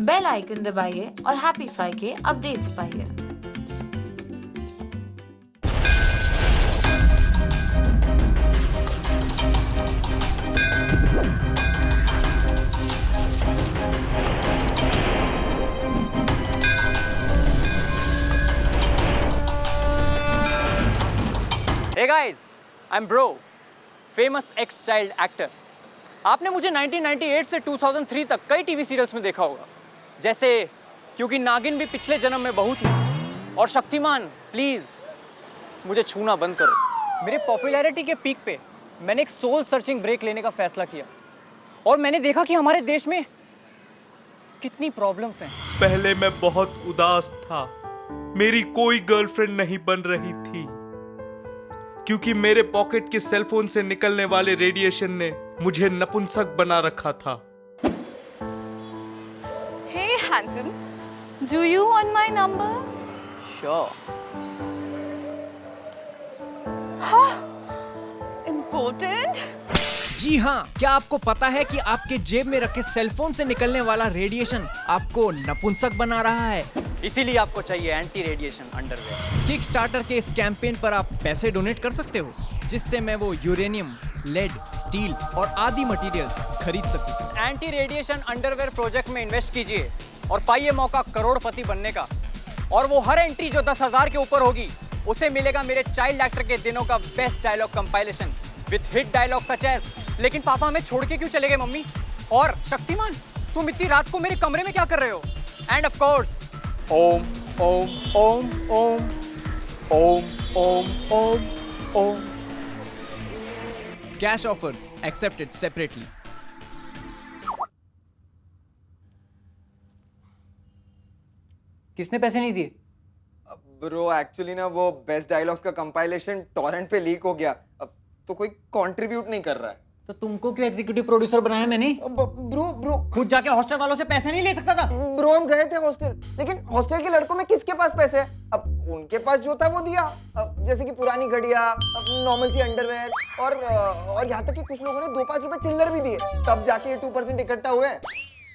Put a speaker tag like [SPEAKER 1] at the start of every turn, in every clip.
[SPEAKER 1] Bell icon दबाइए और हैप्पीफाई के अपडेट्स पाइए।
[SPEAKER 2] Hey guys, I'm Bro, famous ex-child actor. आपने मुझे 1998 से 2003 तक कई टीवी सीरियल्स में देखा होगा, जैसे क्योंकि नागिन भी पिछले जन्म में बहू थी और शक्तिमान प्लीज मुझे छूना बंद करो। मेरे पॉपुलैरिटी के पीक पे मैंने एक सोल सर्चिंग ब्रेक लेने का फैसला किया और मैंने देखा कि हमारे देश में कितनी प्रॉब्लम्स हैं।
[SPEAKER 3] पहले मैं बहुत उदास था, मेरी कोई गर्लफ्रेंड नहीं बन रही थी क्योंकि मेरे पॉकेट के सेलफोन से निकलने वाले रेडिएशन ने मुझे नपुंसक बना रखा था।
[SPEAKER 4] Hey handsome, do you want my number?
[SPEAKER 2] Sure.
[SPEAKER 4] Huh? Important?
[SPEAKER 5] जी हाँ, क्या आपको पता है कि आपके जेब में रखे सेलफोन से निकलने वाला रेडिएशन आपको नपुंसक बना रहा है?
[SPEAKER 2] इसीलिए आपको चाहिए एंटी रेडिएशन अंडरवेयर।
[SPEAKER 5] किकस्टार्टर के इस कैंपेन पर आप पैसे डोनेट कर सकते हो, जिससे मैं वो यूरेनियम, लेड, स्टील और आदि मटेरियल्स खरीद सकूं।
[SPEAKER 2] एंटी रेडिएशन अंडरवेयर प्रोजेक्ट में इन्वेस्ट कीजिए और पाइए मौका करोड़पति बनने का। और वो हर एंट्री जो 10,000 के ऊपर होगी उसे मिलेगा मेरे चाइल्ड एक्टर के दिनों का best dialogue compilation with hit dialogue such as लेकिन पापा हमें छोड़ के क्यों चले गए मम्मी, और शक्तिमान तुम इतनी रात को मेरे कमरे में क्या कर रहे हो, and of course Om Om Om Om Om Om Om Om.
[SPEAKER 5] Cash offers accepted separately.
[SPEAKER 2] किसने पैसे नहीं दिए?
[SPEAKER 6] ब्रो एक्चुअली ना वो बेस्ट डायलॉग्स का कंपाइलेशन टॉरेंट पे लीक हो गया, अब तो कोई कंट्रीब्यूट नहीं कर रहा है।
[SPEAKER 2] तो तुमको क्यों एग्जीक्यूटिव प्रोड्यूसर बनाया मैंने?
[SPEAKER 6] ब्रो
[SPEAKER 2] खुद जाके हॉस्टल वालों से पैसे नहीं ले सकता था?
[SPEAKER 6] ब्रो हम गए थे हॉस्टल, लेकिन हॉस्टल के लड़कों में किसके पास पैसे है? अब उनके पास जो था वो दिया, अब जैसे कि पुरानी घड़िया, नॉर्मल सी अंडरवेयर और यहाँ तक कि कुछ लोगों ने 2-5 रुपए चिल्लर भी दिए, तब जाके ये 2% इकट्ठा हुए।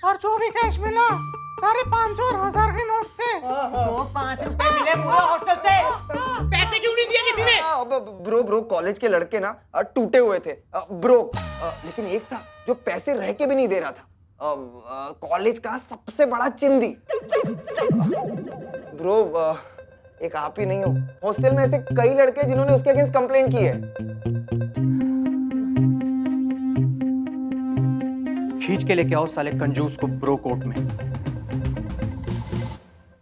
[SPEAKER 7] और जो भी कैश मिला सारे 500 और 1000 के नोट थे।
[SPEAKER 2] 2-5 रुपए मिले पूरे हॉस्टल से, पैसे क्यों नहीं दिए किसी ने?
[SPEAKER 6] ब्रो कॉलेज के लड़के ना टूटे हुए थे, ब्रो, लेकिन एक था जो पैसे रह के भी नहीं दे रहा था, कॉलेज का सबसे बड़ा चिंदी। ब्रो एक आप ही नहीं हो, हॉस्टल में ऐसे कई लड़के जिन्होंने उसके अगेंस्ट कंप्लेंट की है।
[SPEAKER 2] खींच के लेके आओ साले कंजूस को ब्रो कोर्ट में।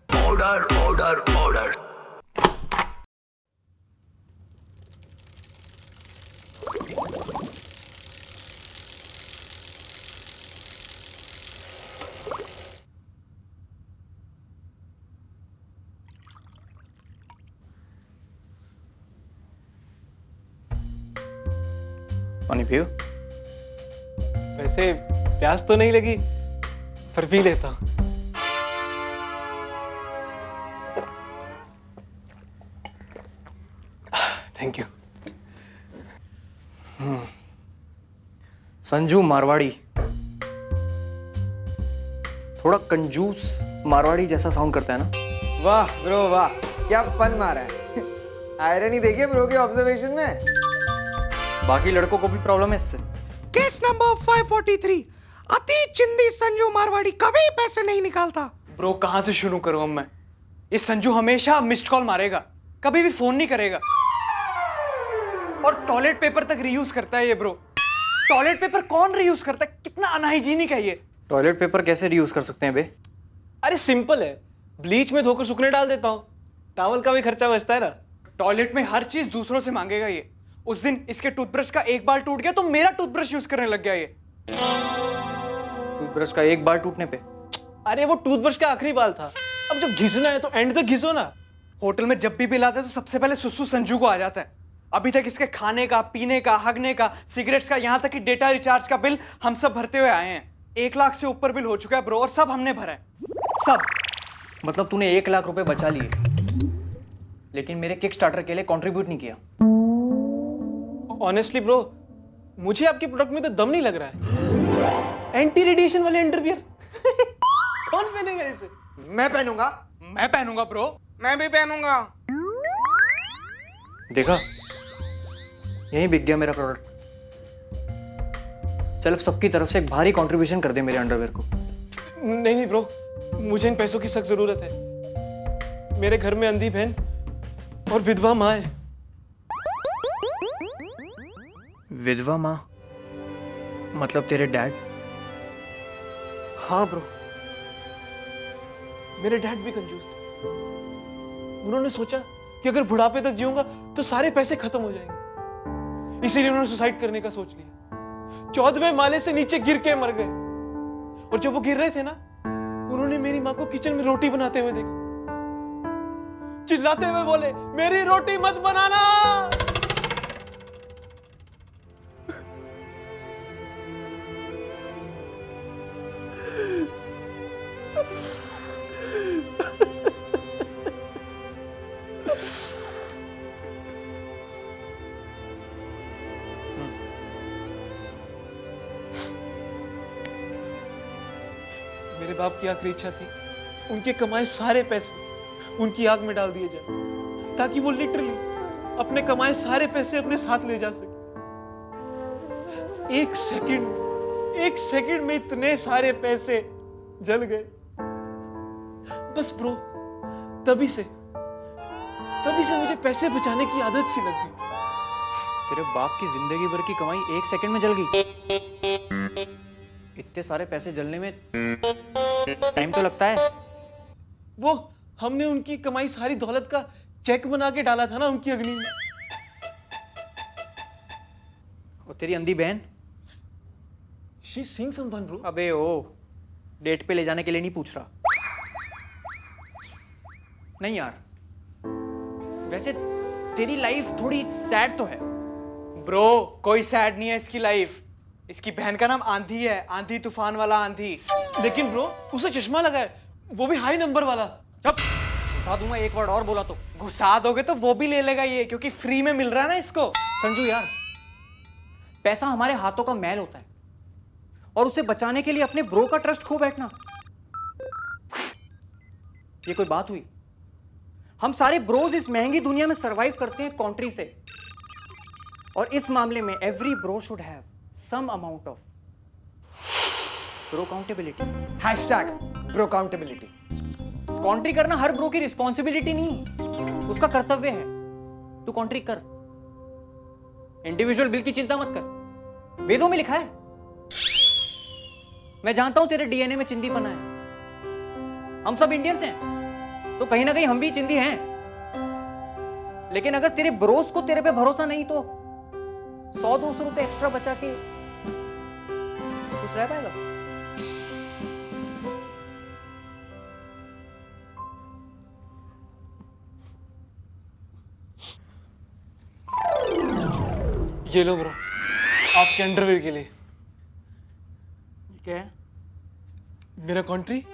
[SPEAKER 8] Order order order.
[SPEAKER 2] पानी पियो।
[SPEAKER 9] वैसे प्यास तो नहीं लगी, पर पी लेता हूं। Thank you.
[SPEAKER 2] संजू मारवाड़ी, थोड़ा कंजूस मारवाड़ी जैसा साउंड करता है ना?
[SPEAKER 6] वाह ब्रो वाह, क्या पन मारा है। आयरनी देखिए ब्रो के ऑब्जर्वेशन में।
[SPEAKER 2] बाकी लड़कों को भी प्रॉब्लम है इससे।
[SPEAKER 7] केस नंबर 543, अति चिंदी संजू मारवाड़ी कभी पैसे नहीं निकालता।
[SPEAKER 9] ब्रो कहां से शुरू करूं अब मैं? ये संजू हमेशा मिस्ड कॉल मारेगा, कभी भी फोन नहीं करेगा, और टॉयलेट पेपर तक रीयूज करता है ये ब्रो। टॉयलेट पेपर कौन रीयूज करता है? कितना अनहाइजीनिक है ये।
[SPEAKER 2] टॉयलेट पेपर कैसे रीयूज कर सकते हैं बे?
[SPEAKER 9] अरे सिंपल है, ब्लीच में धोकर सूखने डाल देता हूँ, टॉवल का भी खर्चा बचता है ना। टॉयलेट में हर चीज दूसरों से मांगेगा ये। उस दिन इसके टूथब्रश का एक बार टूट गया तो मेरा टूथब्रश यूज करने लग गया ये।
[SPEAKER 2] टूथब्रश का एक बार टूटने पे?
[SPEAKER 9] अरे वो टूथब्रश का आखिरी बाल था, अब जब घिसना है तो एंड तक घिसो ना। होटल में जब भी बिल आता है तो सबसे पहले सुसु संजू को आ जाता है। अभी तक इसके खाने का, पीने का, हगने का, सिगरेट्स का, यहाँ तक कि डेटा रिचार्ज का बिल हम सब भरते हुए आए हैं। 1 लाख से ऊपर बिल हो चुका है ब्रो, और सब हमने भरा है, सब।
[SPEAKER 2] मतलब तूने 1 लाख रुपए बचा लिए, लेकिन मेरे किक स्टार्टर के लिए कंट्रीब्यूट नहीं किया।
[SPEAKER 9] ऑनेस्टली ब्रो, मुझे आपके प्रोडक्ट में तो दम नहीं लग रहा है। एंटी रेडिएशन वाले अंडरवियर। कौन पहनेगा इसे?
[SPEAKER 6] मैं पहनूंगा।
[SPEAKER 9] मैं पहनूंगा ब्रो।
[SPEAKER 7] मैं भी पहनूंगा।
[SPEAKER 2] देखा, यही बिक गया मेरा प्रोडक्ट। चल अब सबकी तरफ से एक भारी कंट्रीब्यूशन कर दे मेरे अंडरवेयर को।
[SPEAKER 9] नहीं नहीं ब्रो, मुझे इन पैसों की सख्त जरूरत है। मेरे घर में अंधी बहन और विधवा माँ है।
[SPEAKER 2] विधवा माँ मतलब तेरे डैड?
[SPEAKER 9] हाँ ब्रो, मेरे डैड भी कंजूस थे। उन्होंने सोचा कि अगर बुढ़ापे तक जीऊंगा तो सारे पैसे खत्म हो जाएंगे, इसीलिए उन्होंने सुसाइड करने का सोच लिया। 14वें माले से नीचे गिर के मर गए। और जब वो गिर रहे थे ना, उन्होंने मेरी माँ को किचन में रोटी बनाते हुए देखा। चिल्लाते हुए बोले, मेरी रोटी मत बनाना। मेरे बाप की आखिरी इच्छा थी उनके कमाए सारे पैसे उनकी आग में डाल दिए जाए, ताकि वो लिटरली अपने कमाए सारे पैसे अपने साथ ले जा सके। एक सेकंड में इतने सारे पैसे जल गए। बस ब्रो, तभी से मुझे पैसे बचाने की आदत सी लग गई।
[SPEAKER 2] तेरे बाप की जिंदगी भर की कमाई 1 सेकंड में जल गई। इतने सारे पैसे जलने में टाइम तो लगता है।
[SPEAKER 9] वो हमने उनकी कमाई सारी दौलत का चेक बना के डाला था ना उनकी अग्नि में।
[SPEAKER 2] और तेरी अंधी बहन?
[SPEAKER 9] She Singh someone bro.
[SPEAKER 2] अबे ओ, डेट पे ले जाने के लिए नहीं पूछ रहा। नहीं यार, वैसे तेरी लाइफ थोड़ी सैड तो है।
[SPEAKER 9] ब्रो कोई सैड नहीं है इसकी लाइफ। इसकी बहन का नाम आंधी है, आंधी तूफान वाला आंधी। लेकिन ब्रो उसे चश्मा लगा है, वो भी हाई नंबर वाला।
[SPEAKER 2] चुप, घुसा दूंगा एक वर्ड और बोला तो।
[SPEAKER 9] घुसा दोगे तो वो भी ले लेगा ये, क्योंकि फ्री में मिल रहा है ना इसको।
[SPEAKER 2] संजू यार, पैसा हमारे हाथों का मैल होता है, और उसे बचाने के लिए अपने ब्रो का ट्रस्ट खो बैठना, ये कोई बात हुई? हम सारे ब्रोज इस महंगी दुनिया में सरवाइव करते हैं कॉन्ट्री से, और इस मामले में every bro should have some amount of bro countability.
[SPEAKER 6] #Bro countability.
[SPEAKER 2] कॉन्ट्री करना हर ब्रो की रिस्पॉन्सिबिलिटी नहीं, उसका कर्तव्य है। तू कॉन्ट्री कर, इंडिविजुअल बिल की चिंता मत कर, वेदों में लिखा है। मैं जानता हूं तेरे डीएनए में चिंदीपना है, हम सब इंडियंस हैं, तो कहीं ना कहीं हम भी चिंदी हैं। लेकिन अगर तेरे ब्रोस को तेरे पे भरोसा नहीं, तो 100-200 रुपए एक्स्ट्रा बचा के कुछ रह पाएगा?
[SPEAKER 9] ये लो ब्रो, आपके अंडरवेयर के लिए।
[SPEAKER 2] क्या है?
[SPEAKER 9] मेरा कंट्री।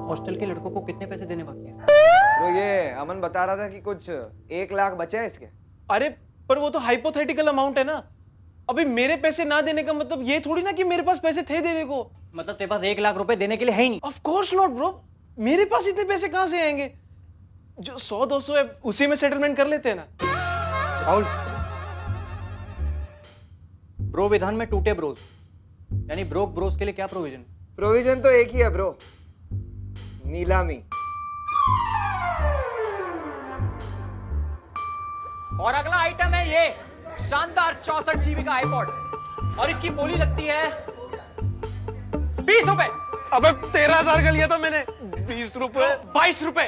[SPEAKER 2] हॉस्टल के लड़कों को कितने पैसे देने बाकी हैं?
[SPEAKER 6] तो ये अमन बता रहा था कि कुछ 1 लाख बचे हैं इसके।
[SPEAKER 9] अरे पर वो तो हाइपोथेटिकल अमाउंट है ना। अभी मेरे पैसे ना देने का मतलब ये थोड़ी ना कि मेरे पास पैसे थे देने को।
[SPEAKER 2] मतलब तेरे पास 1 लाख रुपए देने के लिए है ही नहीं?
[SPEAKER 9] ऑफ कोर्स नॉट ब्रो, मेरे पास इतने पैसे कहां से आएंगे? जो 100-200 है उसी में सेटलमेंट कर लेते हैं ना।
[SPEAKER 2] राहुल, ब्रो विधान में टूटे ब्रोस, यानी ब्रोक ब्रोस के लिए क्या प्रोविजन?
[SPEAKER 6] प्रोविजन तो एक ही है ब्रो, नीलामी।
[SPEAKER 2] और अगला आइटम है ये शानदार 64 जीबी का आईपॉड, और इसकी बोली लगती है 20 रुपए।
[SPEAKER 9] अबे 13,000 का लिया था मैंने। 20 रुपए, 22 रुपए।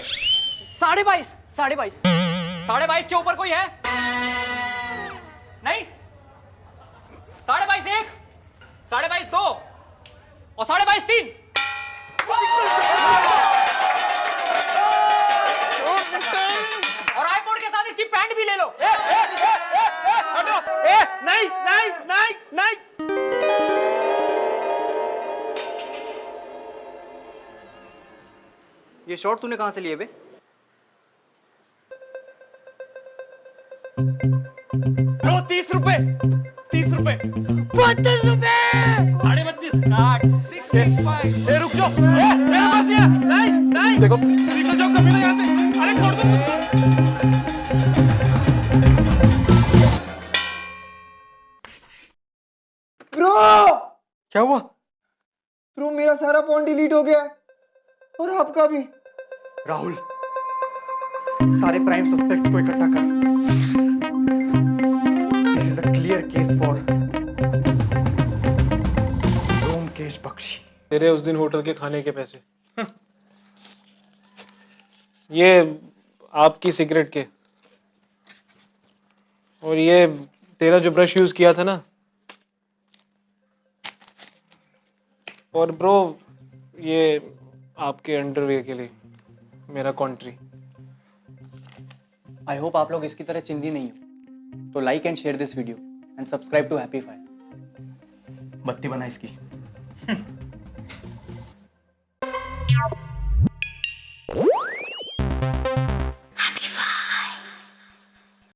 [SPEAKER 4] 22.5
[SPEAKER 2] 22.5 के ऊपर कोई है? नहीं? 22.5 1, 22.5 2 और 22.5 3। और आईपॉड के साथ इसकी पैंट भी ले लो।
[SPEAKER 9] नहीं नहीं नहीं नहीं।
[SPEAKER 2] ये शॉर्ट तूने कहां से लिए बे?
[SPEAKER 7] 32 रुपए
[SPEAKER 2] 32.5 60
[SPEAKER 3] ए रुक जाओ, मेरे पास ये नहीं देखो, निकल जाओ कभी ना यहाँ से, अरे छोड़ दो।
[SPEAKER 6] ब्रो
[SPEAKER 9] क्या हुआ?
[SPEAKER 6] ब्रो मेरा सारा पॉइंट डिलीट हो गया है और आपका भी।
[SPEAKER 9] राहुल, सारे प्राइम सस्पेक्ट्स को इकट्ठा कर। This is a clear case for Byomkesh Bakshi.
[SPEAKER 10] तेरे उस दिन होटल के खाने के पैसे, ये आपकी सिगरेट के, और ये तेरा जो ब्रश यूज किया था ना, और ब्रो ये आपके अंडरवेयर के लिए मेरा कॉन्ट्री।
[SPEAKER 2] आई होप आप लोग इसकी तरह चिंदी नहीं हो, तो like and share this video and subscribe to Happy Five.
[SPEAKER 9] बत्ती बना इसकी।